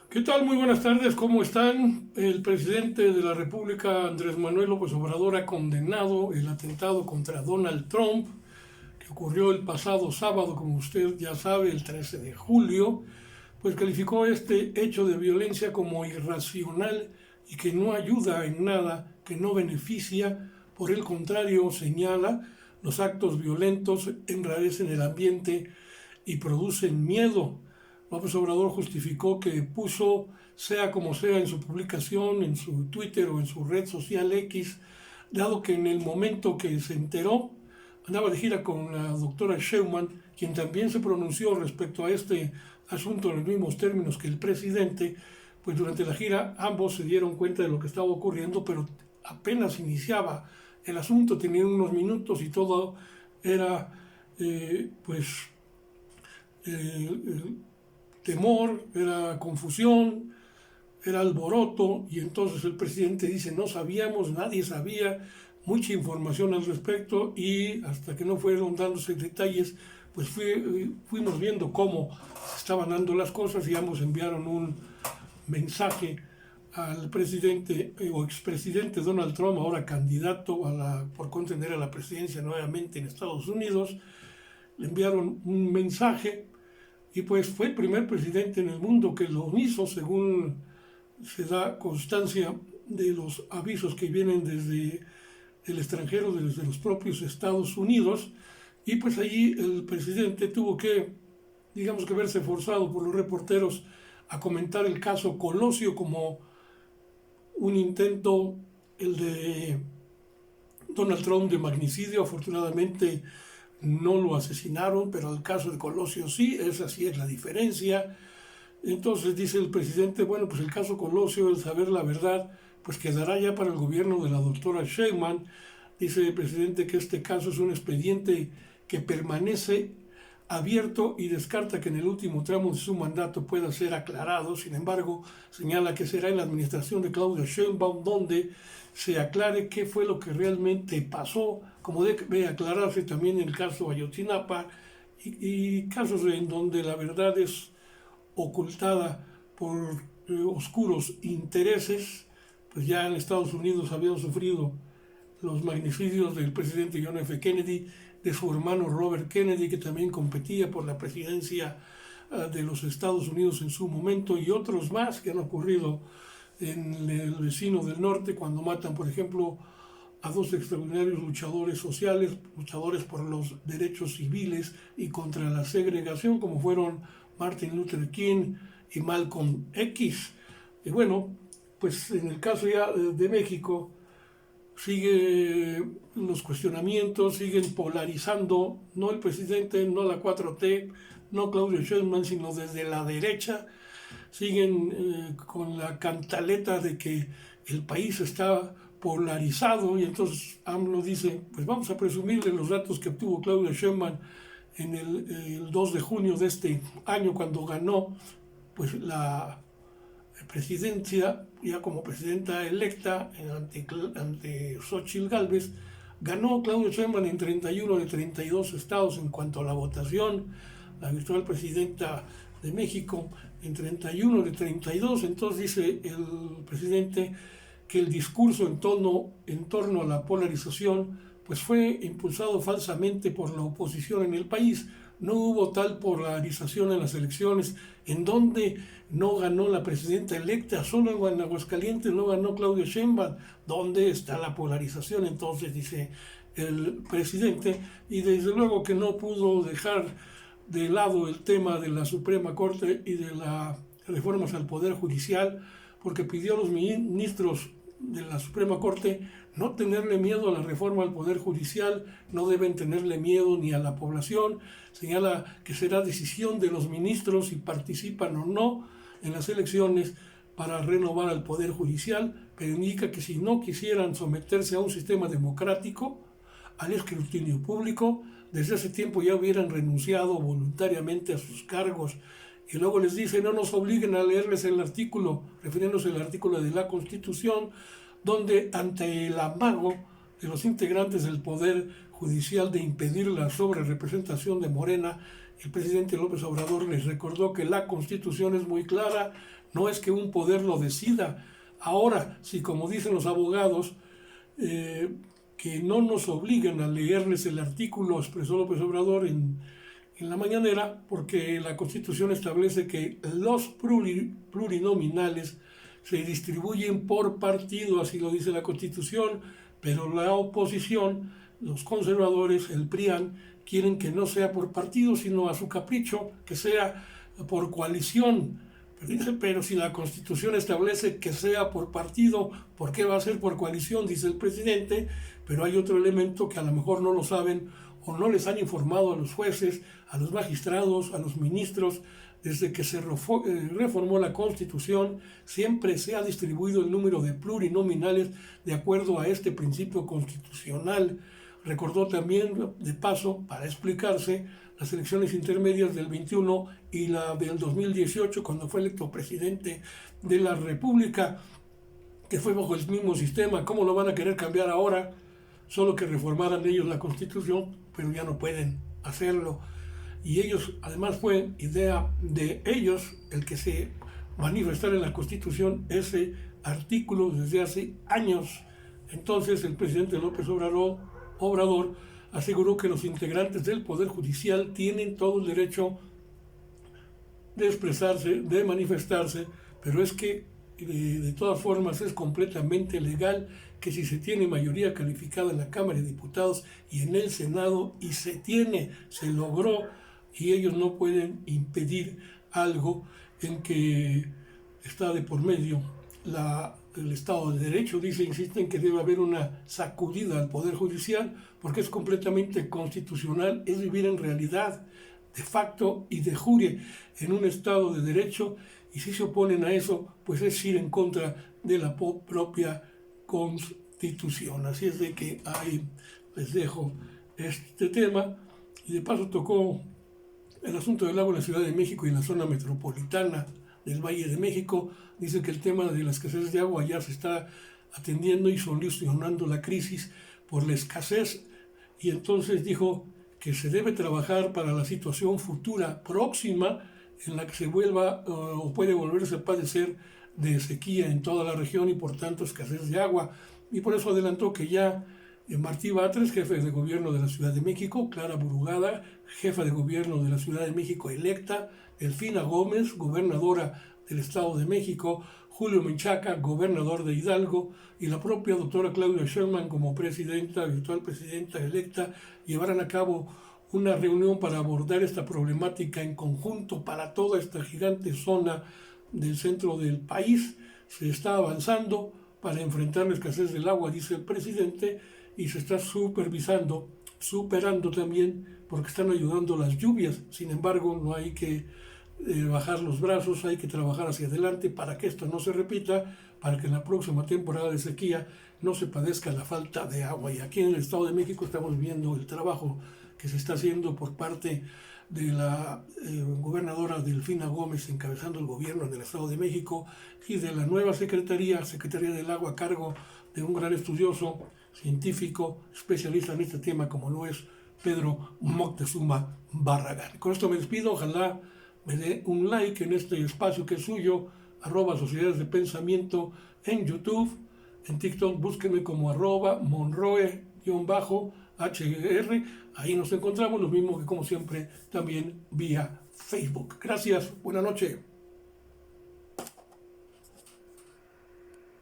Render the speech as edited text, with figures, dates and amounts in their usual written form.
¿Qué tal? Muy buenas tardes, ¿cómo están? El presidente de la República, Andrés Manuel López Obrador, ha condenado el atentado contra Donald Trump, que ocurrió el pasado sábado, como usted ya sabe, el 13 de julio, pues calificó este hecho de violencia como irracional y que no ayuda en nada, que no beneficia, por el contrario, señala, los actos violentos enrarecen el ambiente y producen miedo. López Obrador justificó que puso, sea como sea, en su publicación, en su Twitter o en su red social X, dado que en el momento que se enteró, andaba de gira con la doctora Sheinbaum, quien también se pronunció respecto a este asunto en los mismos términos que el presidente, pues durante la gira ambos se dieron cuenta de lo que estaba ocurriendo, pero apenas iniciaba el asunto, tenían unos minutos y todo era, pues, eh, temor, era confusión, era alboroto, y entonces el presidente dice, no sabíamos, nadie sabía, mucha información al respecto, y hasta que no fueron dándose detalles, pues fuimos viendo cómo se estaban dando las cosas, y ambos enviaron un mensaje al presidente o expresidente Donald Trump, ahora candidato por contender a la presidencia nuevamente en Estados Unidos. Le enviaron un mensaje y pues fue el primer presidente en el mundo que lo hizo, según se da constancia de los avisos que vienen desde el extranjero, desde los propios Estados Unidos. Y pues allí el presidente tuvo que, digamos que verse forzado por los reporteros a comentar el caso Colosio como un intento, el de Donald Trump, de magnicidio. Afortunadamente no lo asesinaron, pero el caso de Colosio sí, esa sí es la diferencia. Entonces dice el presidente, bueno, pues el caso Colosio, el saber la verdad, pues quedará ya para el gobierno de la doctora Sheinbaum. Dice el presidente que este caso es un expediente que permanece abierto y descarta que en el último tramo de su mandato pueda ser aclarado. Sin embargo, señala que será en la administración de Claudia Sheinbaum donde se aclare qué fue lo que realmente pasó, como debe aclararse también el caso Ayotzinapa y casos en donde la verdad es ocultada por oscuros intereses. Pues ya en Estados Unidos habían sufrido los magnicidios del presidente John F. Kennedy, de su hermano Robert Kennedy, que también competía por la presidencia de los Estados Unidos en su momento, y otros más que han ocurrido en el vecino del norte, cuando matan, por ejemplo, a dos extraordinarios luchadores sociales, luchadores por los derechos civiles y contra la segregación, como fueron Martin Luther King y Malcolm X. Y bueno, pues en el caso ya de México, sigue los cuestionamientos, siguen polarizando, no el presidente, no la 4T, no Claudio Sheinbaum, sino desde la derecha, siguen con la cantaleta de que el país está polarizado, y entonces AMLO dice, pues vamos a presumirle los datos que obtuvo Claudia Sheinbaum en el 2 de junio de este año, cuando ganó pues la presidencia, ya como presidenta electa ante Xochitl Gálvez. Ganó Claudia Sheinbaum en 31 de 32 estados en cuanto a la votación, la virtual presidenta de México en 31 de 32. Entonces dice el presidente que el discurso en torno a la polarización pues fue impulsado falsamente por la oposición en el país. No hubo tal polarización en las elecciones, en donde no ganó la presidenta electa, solo en Aguascalientes no ganó Claudia Sheinbaum. ¿Dónde está la polarización? Entonces dice el presidente, y desde luego que no pudo dejar de lado el tema de la Suprema Corte y de las reformas al Poder Judicial, porque pidió a los ministros de la Suprema Corte no tenerle miedo a la reforma al Poder Judicial, no deben tenerle miedo ni a la población. Señala que será decisión de los ministros si participan o no en las elecciones para renovar al Poder Judicial, pero indica que si no quisieran someterse a un sistema democrático, al escrutinio público, desde hace tiempo ya hubieran renunciado voluntariamente a sus cargos. Y luego les dice, no nos obliguen a leerles el artículo, refiriéndose al artículo de la Constitución, donde ante el amago de los integrantes del Poder Judicial de impedir la sobrerepresentación de Morena, el presidente López Obrador les recordó que la Constitución es muy clara, no es que un poder lo decida. Ahora, si como dicen los abogados, que no nos obliguen a leerles el artículo, expresó López Obrador en la mañanera, porque la Constitución establece que los plurinominales se distribuyen por partido, así lo dice la Constitución, pero la oposición, los conservadores, el PRIAN, quieren que no sea por partido, sino a su capricho, que sea por coalición. Pero si la Constitución establece que sea por partido, ¿por qué va a ser por coalición? Dice el presidente, pero hay otro elemento que a lo mejor no lo saben o no les han informado a los jueces, a los magistrados, a los ministros. Desde que se reformó la Constitución, siempre se ha distribuido el número de plurinominales de acuerdo a este principio constitucional. Recordó también, de paso, para explicarse, las elecciones intermedias del 21 y la del 2018, cuando fue electo presidente de la República, que fue bajo el mismo sistema. ¿Cómo lo van a querer cambiar ahora? Solo que reformaran ellos la Constitución, pero ya no pueden hacerlo. Y ellos, además fue idea de ellos el que se manifestara en la Constitución ese artículo desde hace años. Entonces el presidente López Obrador aseguró que los integrantes del Poder Judicial tienen todo el derecho de expresarse, de manifestarse, pero es que de todas formas es completamente legal que si se tiene mayoría calificada en la Cámara de Diputados y en el Senado, y se logró, y ellos no pueden impedir algo en que está de por medio el Estado de Derecho. Insisten que debe haber una sacudida al Poder Judicial porque es completamente constitucional, es vivir en realidad, de facto y de jure, en un Estado de Derecho, y si se oponen a eso, pues es ir en contra de la propia Constitución. Así es de que ahí les dejo este tema, y de paso tocó el asunto del agua en la Ciudad de México y en la zona metropolitana del Valle de México. Dice que el tema de la escasez de agua ya se está atendiendo y solucionando la crisis por la escasez, y entonces dijo que se debe trabajar para la situación futura próxima en la que se vuelva o puede volverse a padecer de sequía en toda la región y por tanto escasez de agua. Y por eso adelantó que ya Martí Batres, jefe de gobierno de la Ciudad de México, Clara Burugada, jefa de gobierno de la Ciudad de México electa, Delfina Gómez, gobernadora del Estado de México, Julio Menchaca, gobernador de Hidalgo, y la propia doctora Claudia Sheinbaum como virtual presidenta electa, llevarán a cabo una reunión para abordar esta problemática en conjunto para toda esta gigante zona del centro del país. Se está avanzando para enfrentar la escasez del agua, dice el presidente, y se está superando también, porque están ayudando las lluvias. Sin embargo, no hay que bajar los brazos, hay que trabajar hacia adelante para que esto no se repita, para que en la próxima temporada de sequía no se padezca la falta de agua. Y aquí en el Estado de México estamos viendo el trabajo que se está haciendo por parte de la gobernadora Delfina Gómez, encabezando el gobierno del Estado de México, y de la nueva Secretaría del Agua, a cargo de un gran estudioso, científico, especialista en este tema, como lo es Pedro Moctezuma Barragán. Con esto me despido, ojalá me dé un like en este espacio que es suyo, @Sociedades de Pensamiento en YouTube, en TikTok búsquenme como @Monroe_HR, ahí nos encontramos, lo mismo que como siempre también vía Facebook. Gracias, buenas noches.